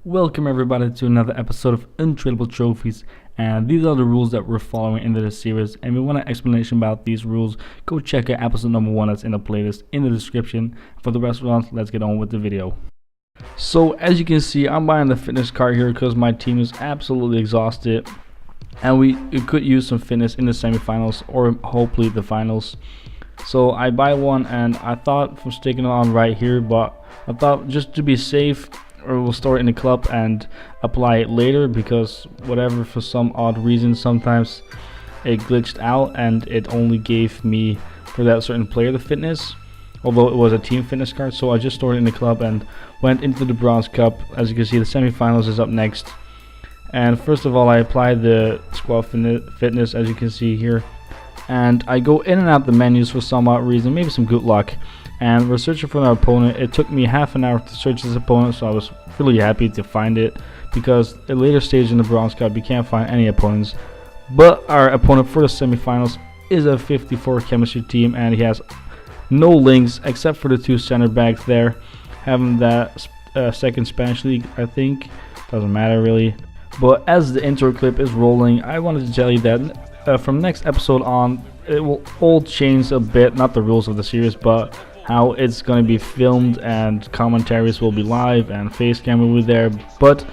Welcome everybody to another episode of Untradable Trophies, and these are the rules that we're following into this series. And if you want an explanation about these rules, go check out episode number 1 that's in the playlist in the description. For the rest of us, let's get on with the video. So as you can see, I'm buying the fitness card here because my team is absolutely exhausted, and we could use some fitness in the semifinals or hopefully the finals. So I buy one, and I thought from sticking on right here, but I thought just to be safe, or we'll store it in the club and apply it later, because whatever, for some odd reason sometimes it glitched out and it only gave me for that certain player the fitness, although it was a team fitness card. So I just stored it in the club and went into the Bronze Cup. As you can see, the semifinals is up next, and first of all I applied the squad fitness, as you can see here, and I go in and out the menus for some odd reason, maybe some good luck. And we're searching for our opponent. It took me half an hour to search this opponent, so I was really happy to find it, because at a later stage in the Bronze Cup you can't find any opponents. But our opponent for the semifinals is a 54 chemistry team, and he has no links except for the two center backs there, having that second Spanish league, I think. Doesn't matter really. But as the intro clip is rolling, I wanted to tell you that from next episode on, it will all change a bit, not the rules of the series, but how it's going to be filmed, and commentaries will be live and face cam will be there. But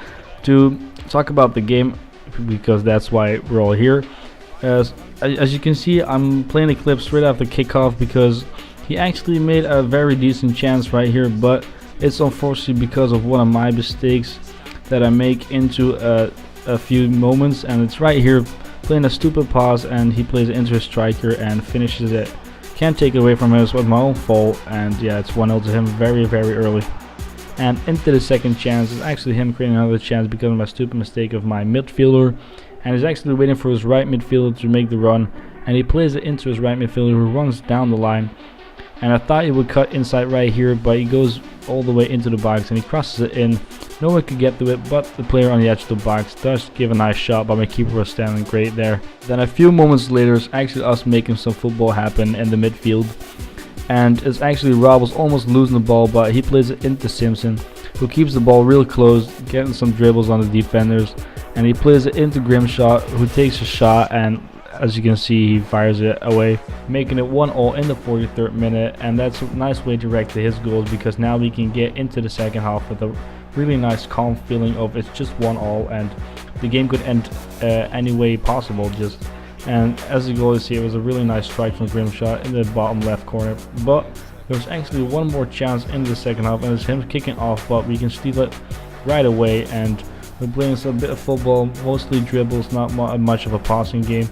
to talk about the game, because that's why we're all here, as you can see, I'm playing the clip straight after kickoff, because he actually made a very decent chance right here, but it's unfortunately because of one of my mistakes that I make into a few moments, and it's right here, playing a stupid pass, and he plays it into a striker and finishes it. Can't take it away from him, it was my own fault, and yeah, it's 1-0 to him very early. And into the second chance is actually him creating another chance because of my stupid mistake of my midfielder, and he's actually waiting for his right midfielder to make the run, and he plays it into his right midfielder, who runs down the line. And I thought he would cut inside right here, but he goes all the way into the box and he crosses it in. No one could get to it, but the player on the edge of the box does give a nice shot, but my keeper was standing great there. Then a few moments later, it's actually us making some football happen in the midfield, and it's actually Rob was almost losing the ball, but he plays it into Simpson, who keeps the ball real close, getting some dribbles on the defenders, and he plays it into Grimshot, who takes a shot, and as you can see, he fires it away, making it 1-0 in the 43rd minute. And that's a nice way to react to his goals, because now we can get into the second half with a really nice calm feeling of it's just 1-0 and the game could end any way possible. And as you go to see, it was a really nice strike from Grimshot in the bottom left corner, but there's actually one more chance in the second half, and it's him kicking off, but we can steal it right away. And we're playing some bit of football, mostly dribbles, not much of a passing game.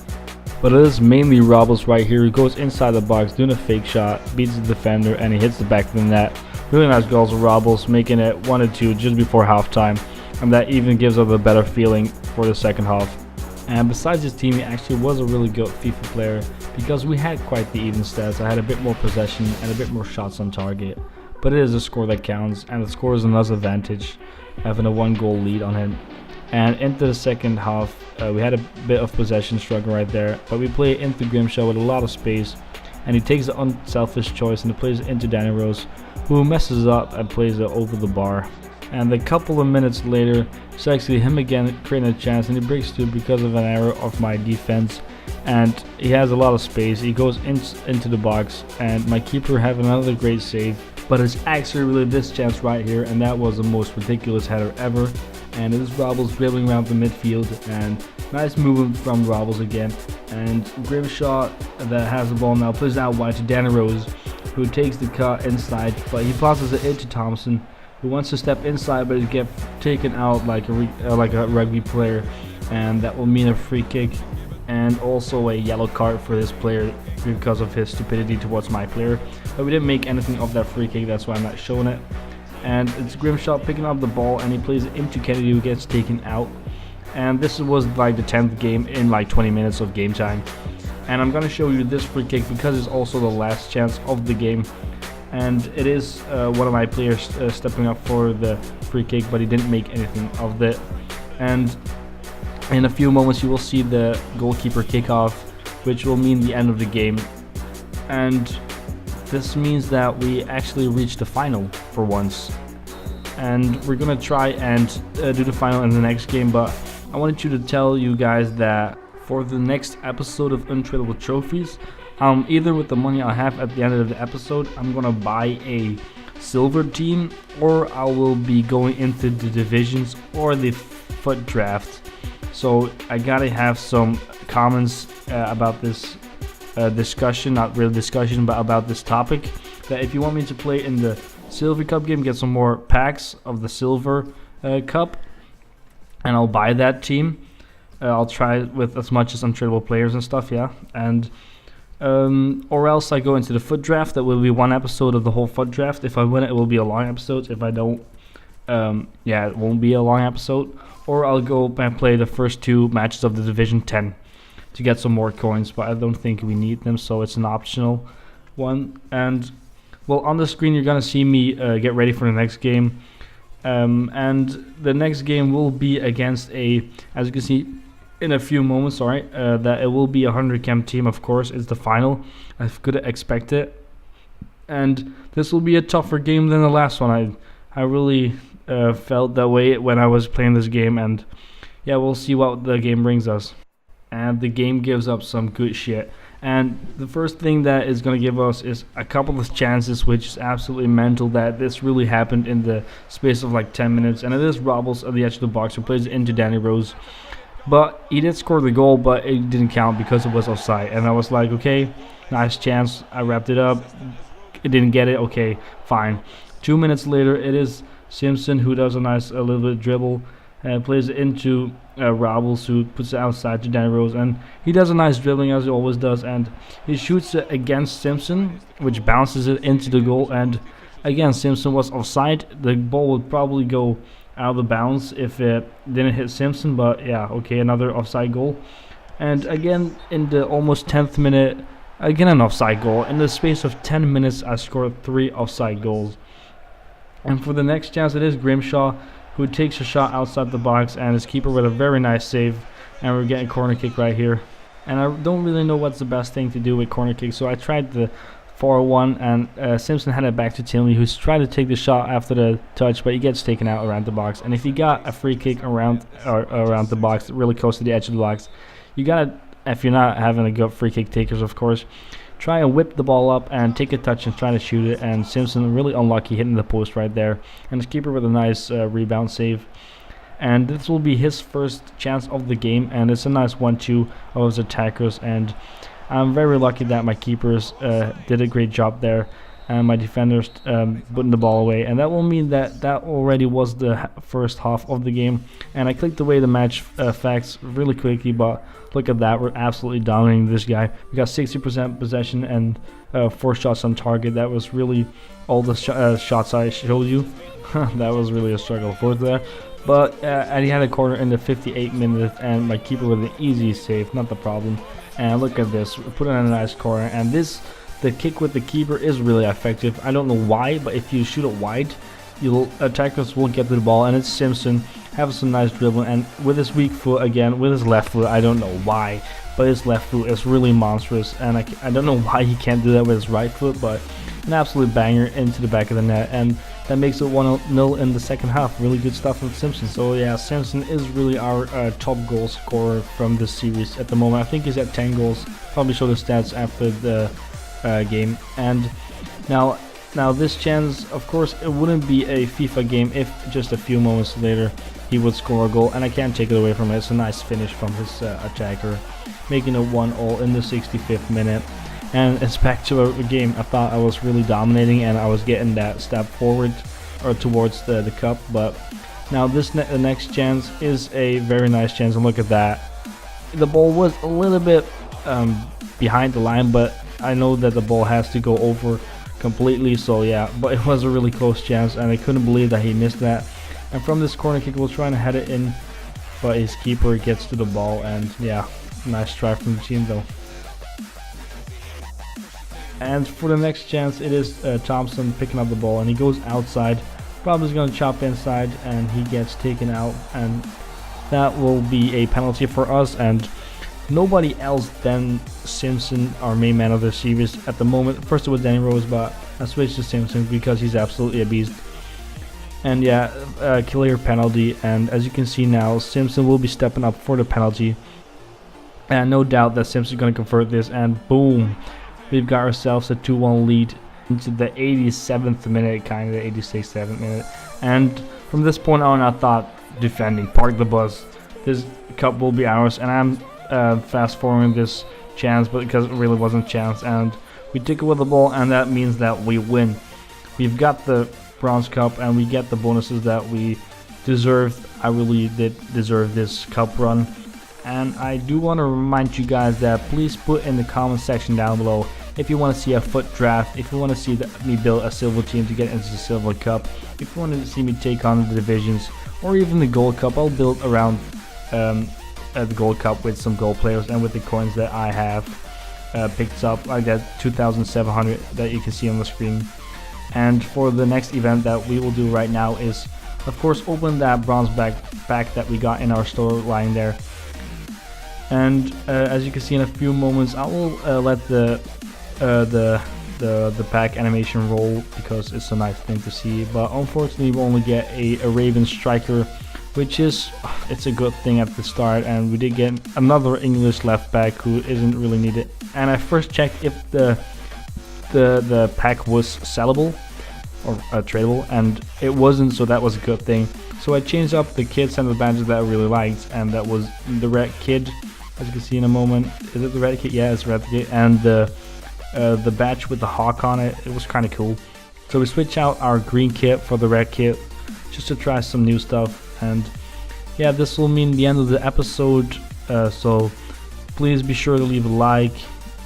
But it is mainly Robles right here. He goes inside the box, doing a fake shot, beats the defender, and he hits the back of the net. Really nice goals of Robles, making it 1-2 just before halftime, and that even gives us a better feeling for the second half. And besides his team, he actually was a really good FIFA player, because we had quite the even stats. I had a bit more possession and a bit more shots on target, but it is a score that counts, and the score is another advantage, having a 1-goal lead on him. And into the second half, we had a bit of possession struggle right there, but we play into Grimshaw with a lot of space, and he takes the unselfish choice and plays it into Danny Rose, who messes up and plays it over the bar. And a couple of minutes later, it's actually him again creating a chance, and he breaks through because of an error of my defense, and he has a lot of space. He goes into the box, and my keeper have another great save, but it's actually really this chance right here, and that was the most ridiculous header ever. And it is Robles dribbling around the midfield, and nice movement from Robles again. And Grimshot that has the ball now plays out wide to Danny Rose, who takes the cut inside, but he passes it into Thompson, who wants to step inside, but he gets taken out like a rugby player, and that will mean a free kick and also a yellow card for this player because of his stupidity towards my player. But we didn't make anything of that free kick, that's why I'm not showing it. And it's Grimshot picking up the ball, and he plays it into Kennedy, who gets taken out. And this was like the 10th game in like 20 minutes of game time. And I'm gonna show you this free kick because it's also the last chance of the game, and it is one of my players stepping up for the free kick, but he didn't make anything of it. And in a few moments you will see the goalkeeper kick off, which will mean the end of the game. And this means that we actually reached the final for once. and we're gonna try and do the final in the next game. But I wanted to tell you guys that for the next episode of Untradable Trophies, either with the money I have at the end of the episode, I'm gonna buy a silver team, or I will be going into the divisions or the foot draft. So I gotta have some comments about this discussion, not real discussion, but about this topic, that if you want me to play in the Silver Cup game, get some more packs of the Silver Cup, and I'll buy that team. I'll try with as much as untradeable players and stuff, yeah. And or else I go into the foot draft. That will be one episode of the whole foot draft. If I win it, it will be a long episode. If I don't, yeah, it won't be a long episode. Or I'll go and play the first 2 matches of the Division 10 to get some more coins, but I don't think we need them, so it's an optional one. And well, on the screen you're gonna see me get ready for the next game, and the next game will be against a, as you can see in a few moments, alright, that it will be a 100 chem team. Of course, it's the final. I could expect it, and this will be a tougher game than the last one. I really felt that way when I was playing this game, and yeah, we'll see what the game brings us. And the game gives up some good shit, and the first thing that is going to give us is a couple of chances, which is absolutely mental that this really happened in the space of like 10 minutes. And it is Robles at the edge of the box who plays it into Danny Rose, but he did score the goal, but it didn't count because it was offside. And I was like, okay, nice chance, I wrapped it up, it didn't get it, okay, fine. 2 minutes later, it is Simpson who does a nice little bit of dribble, plays it into Robles, who puts it outside to Danny Rose, and he does a nice dribbling as he always does, and he shoots it against Simpson, which bounces it into the goal. And again, Simpson was offside. The ball would probably go out of bounds if it didn't hit Simpson, but yeah, okay, another offside goal. And again, in the almost 10th minute, again an offside goal. In the space of 10 minutes, I scored 3 offside goals. And for the next chance, it is Grimshaw who takes a shot outside the box, and his keeper with a very nice save, and we're getting a corner kick right here. And I don't really know what's the best thing to do with corner kicks, so I tried the 4-1, and Simpson had it back to Tinley, who's trying to take the shot after the touch, but he gets taken out around the box. And if you got a free kick around the box, really close to the edge of the box, you gotta, if you're not having a good free kick takers, of course, try and whip the ball up and take a touch and try to shoot it. And Simpson really unlucky, hitting the post right there, and his keeper with a nice rebound save. And this will be his first chance of the game, and it's a nice 1-2 of his attackers. And I'm very lucky that my keepers did a great job there, and my defenders putting the ball away. And that will mean that that already was the first half of the game. And I clicked away the match facts really quickly, but look at that, we're absolutely dominating this guy. We got 60% possession and 4 shots on target. That was really all the shots I showed you. That was really a struggle for there. But and he had a corner in the 58th minute, and my keeper with an easy save, not the problem. And look at this, we put it in a nice corner. And this, the kick with the keeper is really effective. I don't know why, but if you shoot it wide, attackers won't get to the ball. And it's Simpson having some nice dribbling, and with his weak foot again, with his left foot, I don't know why, but his left foot is really monstrous, and I don't know why he can't do that with his right foot, but an absolute banger into the back of the net, and that makes it 1-0 in the second half. Really good stuff from Simpson. So yeah, Simpson is really our top goal scorer from this series at the moment. I think he's at 10 goals, probably show the stats after the game. And now this chance, of course, it wouldn't be a FIFA game if just a few moments later he would score a goal, and I can't take it away from it. It's a nice finish from his attacker, making it 1-0 in the 65th minute. And it's back to a game. I thought I was really dominating, and I was getting that step forward or towards the cup. But now this the next chance is a very nice chance, and look at that. The ball was a little bit behind the line, but I know that the ball has to go over completely. So yeah, but it was a really close chance, and I couldn't believe that he missed that. And from this corner kick, we'll try to head it in, but his keeper gets to the ball, and yeah, nice try from the team though. And for the next chance, it is Thompson picking up the ball, and he goes outside, probably going to chop inside, and he gets taken out, and that will be a penalty for us. And nobody else than Simpson, our main man of the series at the moment. First it was Danny Rose, but I switched to Simpson because he's absolutely a beast. And yeah, clear penalty, and as you can see now, Simpson will be stepping up for the penalty. And no doubt that Simpson's going to convert this, and boom, we've got ourselves a 2-1 lead into the 87th minute, kind of the 86th, 7th minute. And from this point on, I thought defending, park the bus. This cup will be ours, and I'm fast forwarding this chance, but because it really wasn't a chance, and we took it with the ball, and that means that we win. We've got the bronze cup, and we get the bonuses that we deserved. I really did deserve this cup run. And I do want to remind you guys that please put in the comment section down below if you want to see a foot draft, if you want to see me build a silver team to get into the silver cup, if you want to see me take on the divisions, or even the gold cup. I'll build around the gold cup with some gold players and with the coins that I have picked up, like that 2,700 that you can see on the screen. And for the next event that we will do right now is, of course, open that bronze pack that we got in our store line there. And as you can see in a few moments, I will let the pack animation roll because it's a nice thing to see. But unfortunately, we only get a Raven striker, which is it's a good thing at the start. And we did get another English left back who isn't really needed. And I first checked if the pack was sellable or tradable, and it wasn't, so that was a good thing. So I changed up the kits and the badges that I really liked, and that was the red kid. As you can see in a moment, is it the red kit? Yeah, it's red kit, and the badge with the hawk on it. It was kind of cool. So we switch out our green kit for the red kit, just to try some new stuff. And yeah, this will mean the end of the episode. So please be sure to leave a like.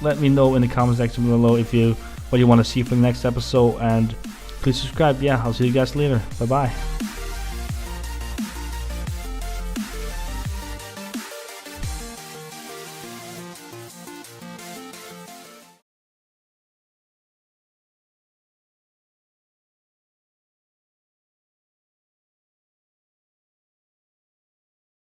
Let me know in the comment section below what you want to see for the next episode, and please subscribe. Yeah, I'll see you guys later. Bye bye.